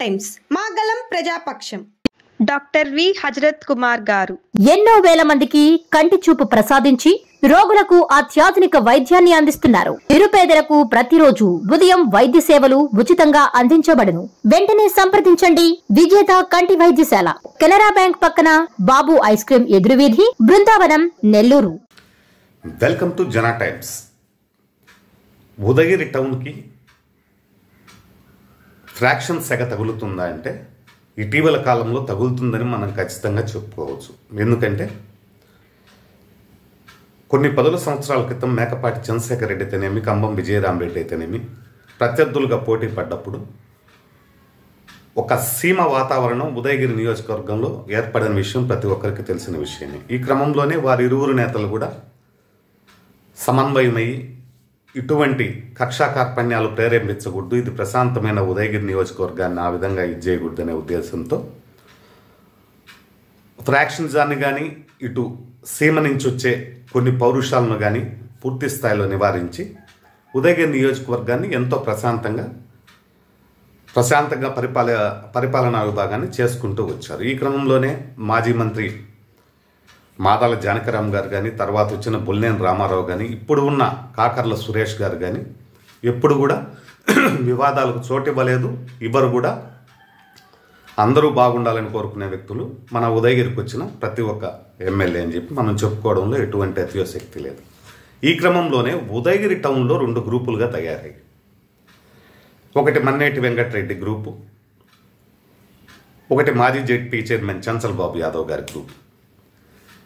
Times మాగలం ప్రజాపక్షం doctor V Hazrat Kumar గారు ఎన్నో వేల మందికి కంటి చూపు ప్రసాదించి రోగులకు అత్యాధునిక వైద్యాన్ని అందిస్తున్నారు. నిరుపేదలకు ప్రతిరోజు ఉదయం వైద్య సేవలు ఉచితంగా అందించబడును. వెంటనే సంప్రదించండి. విజేత కంటి వైద్యశాల, కెనరా బ్యాంక్ పక్కన, బాబు ఐస్ క్రీమ్ ఎదురువీధి, Brindavanam, Nellore. Welcome to Jana Times. Udayagiri టౌన్కి ఫ్రాక్షన్ సెగ తగులుతుందా అంటే ఇటీవల కాలంలో తగులుతుందని మనం ఖచ్చితంగా చెప్పుకోవచ్చు. ఎందుకంటే కొన్ని పదుల సంవత్సరాల క్రితం మేకపాటి చంద్రశేఖర్ రెడ్డి అయితేనేమి, కంబం విజయరామరెడ్డి అయితేనేమి ప్రత్యర్థులుగా పోటీ పడ్డప్పుడు ఒక సీమ వాతావరణం ఉదయగిరి నియోజకవర్గంలో ఏర్పడిన విషయం ప్రతి ఒక్కరికి తెలిసిన విషయమే. ఈ క్రమంలోనే వారి ఇరువురు నేతలు కూడా సమన్వయమయ్యి ఇటువంటి కక్షా కార్పణ్యాలు ప్రేరేపించకూడదు, ఇది ప్రశాంతమైన ఉదయగిరి నియోజకవర్గాన్ని ఆ విధంగా ఇచ్చేయకూడదు అనే ఉద్దేశంతో ఫ్రాక్షన్జాన్ని కానీ ఇటు సీమ నుంచి వచ్చే కొన్ని పౌరుషాలను కానీ పూర్తి స్థాయిలో నివారించి ఉదయగిరి నియోజకవర్గాన్ని ఎంతో ప్రశాంతంగా పరిపాలనా విభాగాన్ని చేసుకుంటూ వచ్చారు. ఈ క్రమంలోనే మాజీ మంత్రి మాదాల జానకిరామ్ గారు కానీ, తర్వాత వచ్చిన బొల్లేని రామారావు కానీ, ఇప్పుడు ఉన్న కాకర్ల సురేష్ గారు కానీ ఎప్పుడు కూడా వివాదాలకు చోటివ్వలేదు. ఇవ్వరు కూడా. అందరూ బాగుండాలని కోరుకునే వ్యక్తులు మన ఉదయగిరికి వచ్చిన ప్రతి ఒక్క ఎమ్మెల్యే అని చెప్పి మనం చెప్పుకోవడంలో ఎటువంటి అతిశక్తి లేదు. ఈ క్రమంలోనే ఉదయగిరి టౌన్లో 2 గ్రూపులుగా తయారయ్యాయి. ఒకటి మన్నేటి వెంకటరెడ్డి గ్రూపు, ఒకటి మాజీ జెడ్పీ చైర్మన్ చంచల్ బాబు యాదవ్ గారి గ్రూప్.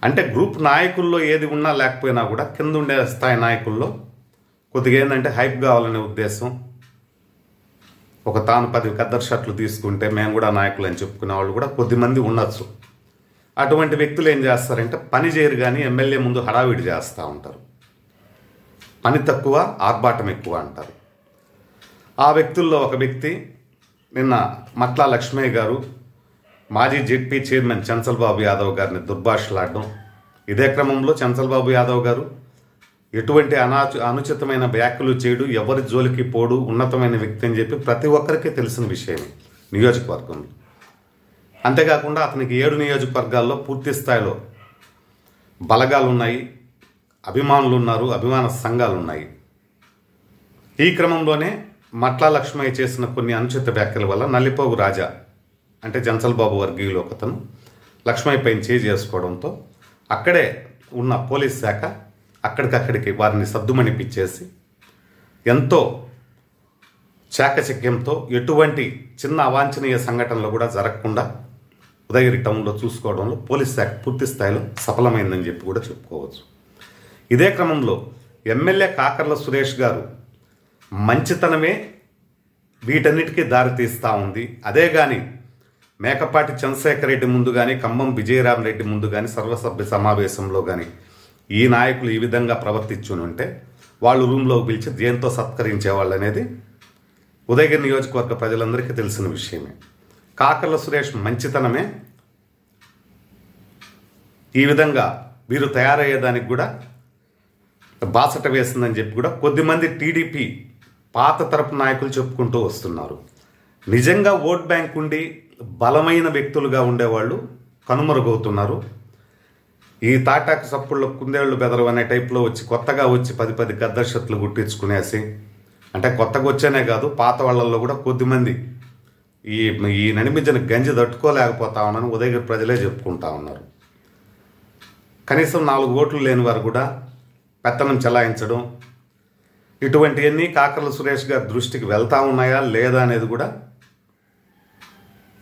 అంటే గ్రూప్ నాయకుల్లో ఏది ఉన్నా లేకపోయినా కూడా కింద ఉండే స్థాయి నాయకుల్లో కొద్దిగా ఏంటంటే హైప్ కావాలనే ఉద్దేశం, ఒక తాను 10 కద్దరు షర్ట్లు తీసుకుంటే మేము కూడా నాయకులు అని చెప్పుకునే వాళ్ళు కూడా కొద్దిమంది ఉండొచ్చు. అటువంటి వ్యక్తులు ఏం చేస్తారంటే పని చేయరు కానీ ఎమ్మెల్యే ముందు హడావిడి చేస్తూ ఉంటారు. పని తక్కువ, ఆర్భాటం ఎక్కువ అంటారు. ఆ వ్యక్తుల్లో ఒక వ్యక్తి నిన్న మట్లా లక్ష్మయ్య గారు మాజీ జెడ్పీ చైర్మన్ చంచల్ బాబు యాదవ్ గారిని దుర్భాషలాడడం. ఇదే క్రమంలో చంచల్ బాబు యాదవ్ గారు ఎటువంటి అనుచితమైన వ్యాఖ్యలు చేయడు, ఎవరి జోలికి పోడు, ఉన్నతమైన వ్యక్తి అని చెప్పి ప్రతి ఒక్కరికి తెలిసిన విషయమే నియోజకవర్గంలో. అంతేకాకుండా అతనికి 7 నియోజకవర్గాల్లో పూర్తి స్థాయిలో బలగాలు ఉన్నాయి, అభిమానులు ఉన్నారు, అభిమాన సంఘాలు ఉన్నాయి. ఈ క్రమంలోనే మట్లా లక్ష్మయ్య చేసిన కొన్ని అనుచిత వ్యాఖ్యల వల్ల నల్లిపోగు రాజా అంటే చంచల్ బాబు వర్గీయులు ఒకతను లక్ష్మయ్య పైన చేసుకోవడంతో అక్కడే ఉన్న పోలీస్ శాఖ అక్కడికక్కడికి వారిని సద్దుమణిపించేసి ఎంతో చాకచక్యంతో ఎటువంటి చిన్న అవాంఛనీయ సంఘటనలు కూడా జరగకుండా ఉదయగిరి టౌన్లో చూసుకోవడంలో పోలీస్ శాఖ పూర్తి స్థాయిలో సఫలమైందని చెప్పి కూడా చెప్పుకోవచ్చు. ఇదే క్రమంలో ఎమ్మెల్యే కాకర్ల సురేష్ గారు మంచితనమే వీటన్నిటికీ దారితీస్తూ ఉంది. అదే కానీ మేకపాటి చంద్రశేఖర్ రెడ్డి ముందు కానీ, కంబం విజయరామరెడ్డి ముందు కానీ, సర్వసభ్య సమావేశంలో కానీ ఈ నాయకులు ఈ విధంగా ప్రవర్తించుని ఉంటే వాళ్ళు రూమ్లోకి పిలిచి దేంతో సత్కరించేవాళ్ళు అనేది ఉదయగిరి నియోజకవర్గ ప్రజలందరికీ తెలిసిన విషయమే. కాకర్ల సురేష్ మంచితనమే ఈ విధంగా వీరు తయారయ్యేదానికి కూడా బాసట వేసిందని చెప్పి కూడా కొద్దిమంది టీడీపీ పాత తరపు నాయకులు చెప్పుకుంటూ వస్తున్నారు. నిజంగా ఓట్ బ్యాంక్ ఉండి బలమైన వ్యక్తులుగా ఉండేవాళ్ళు కనుమరుగవుతున్నారు. ఈ తాటాకు సప్పుళ్ళు కుందేళ్లు బెదరు అనే టైప్లో కొత్తగా వచ్చి 10 గద్దర్ షర్ట్లు గుట్టించుకునేసి, అంటే కొత్తగా వచ్చేనే కాదు పాత వాళ్ళల్లో కూడా కొద్దిమంది ఈ నడిమించిన గంజి తట్టుకోలేకపోతా ఉన్నాను ఉదయగిరి ప్రజలే చెప్పుకుంటా ఉన్నారు. కనీసం 4 ఓట్లు లేని వారు కూడా పెత్తనం చెలాయించడం, ఇటువంటివన్నీ కాకర్ల సురేష్ గారి దృష్టికి వెళ్తా ఉన్నాయా లేదా అనేది కూడా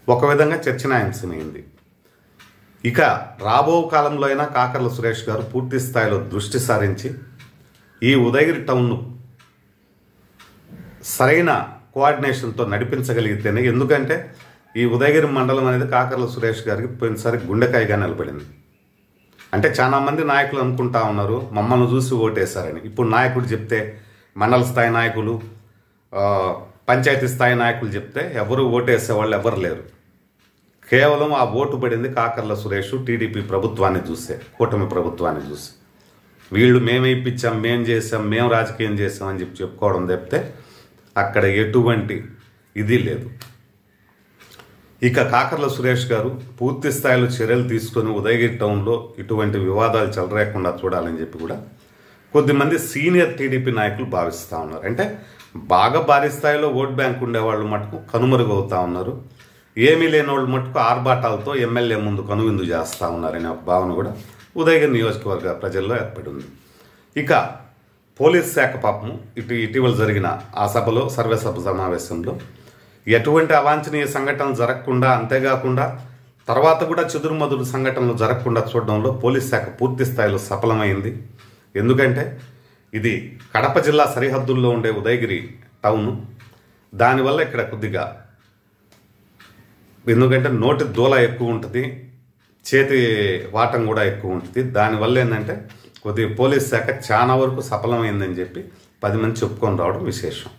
ఒక విధంగా చర్చనీయాంశమైంది. ఇక రాబో కాలంలో అయినా కాకర్ల సురేష్ గారు పూర్తి స్థాయిలో దృష్టి సారించి ఈ ఉదయగిరి టౌన్ను సరైన కోఆర్డినేషన్తో నడిపించగలిగితేనే, ఎందుకంటే ఈ ఉదయగిరి మండలం అనేది కాకర్ల సురేష్ గారికి పోయినసారి గుండెకాయగా నిలబడింది. అంటే చాలా మంది నాయకులు అనుకుంటా ఉన్నారు మమ్మల్ని చూసి ఓటేశారని. ఇప్పుడు నాయకుడు చెప్తే, మండల స్థాయి నాయకులు, పంచాయతీ స్థాయి నాయకులు చెప్తే ఎవరు ఓటేసేవాళ్ళు ఎవరు లేరు. కేవలం ఆ ఓటు పడింది కాకర్ల సురేష్ టీడీపీ ప్రభుత్వాన్ని చూసే, కూటమి ప్రభుత్వాన్ని చూసి. వీళ్ళు మేమే ఇప్పించాం, మేం చేసాం, మేము రాజకీయం చేసాం అని చెప్పుకోవడం తప్పితే అక్కడ ఎటువంటి ఇది లేదు. ఇక కాకర్ల సురేష్ గారు పూర్తి స్థాయిలో చర్యలు తీసుకొని ఉదయగిరి టౌన్లో ఇటువంటి వివాదాలు చెలరేకుండా చూడాలని చెప్పి కూడా కొద్దిమంది సీనియర్ టీడీపీ నాయకులు భావిస్తూ ఉన్నారు. అంటే బాగా భారీ స్థాయిలో ఓట్ బ్యాంక్ ఉండేవాళ్ళు మటుకు కనుమరుగవుతూ ఉన్నారు, ఏమీ లేని వాళ్ళు మటుకు ఆర్భాటాలతో ఎమ్మెల్యే ముందు కనువిందు చేస్తూ ఉన్నారనే ఒక భావన కూడా ఉదయగిరి నియోజకవర్గ ప్రజల్లో ఏర్పడింది. ఇక పోలీస్ శాఖ పాపము ఇటీవల జరిగిన ఆ సభలో సర్వసభ సమావేశంలో ఎటువంటి అవాంఛనీయ సంఘటనలు జరగకుండా, అంతేకాకుండా తర్వాత కూడా చెదురుమదురు సంఘటనలు జరగకుండా చూడడంలో పోలీస్ శాఖ పూర్తి స్థాయిలో సఫలమైంది. ఎందుకంటే ఇది కడప జిల్లా సరిహద్దుల్లో ఉండే ఉదయగిరి టౌను. దానివల్ల ఇక్కడ కొద్దిగా ఎందుకంటే నోటి దూల ఎక్కువ ఉంటుంది, చేతి వాటం కూడా ఎక్కువ ఉంటుంది. దానివల్ల ఏంటంటే కొద్దిగా పోలీస్ శాఖ చాలా వరకు సఫలమైందని చెప్పి 10 మంది చెప్పుకొని రావడం విశేషం.